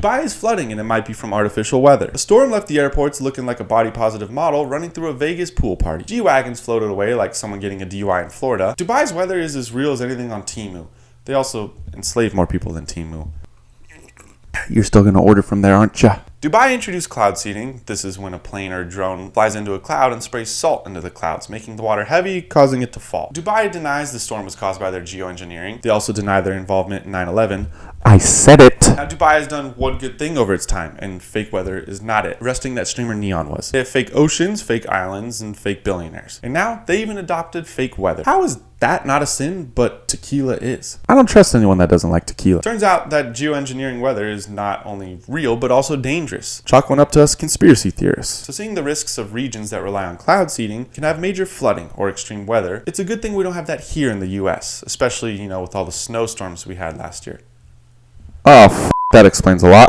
Dubai is flooding and it might be from artificial weather. A storm left the airports looking like a body-positive model running through a Vegas pool party. G-Wagons floated away like someone getting a DUI in Florida. Dubai's weather is as real as anything on Temu. They also enslave more people than Temu. You're still gonna order from there, aren't ya? Dubai introduced cloud seeding. This is when a plane or drone flies into a cloud and sprays salt into the clouds, making the water heavy, causing it to fall. Dubai denies the storm was caused by their geoengineering. They also deny their involvement in 9/11. I said it! Now, Dubai has done one good thing over its time, and fake weather is not it. Resting that streamer Neon was. They have fake oceans, fake islands, and fake billionaires. And now, they even adopted fake weather. How is that not a sin, but tequila is? I don't trust anyone that doesn't like tequila. Turns out that geoengineering weather is not only real, but also dangerous. Chalk one up to us conspiracy theorists. So seeing the risks of regions that rely on cloud seeding can have major flooding or extreme weather, it's a good thing we don't have that here in the US, especially, with all the snowstorms we had last year. Oh, that explains a lot.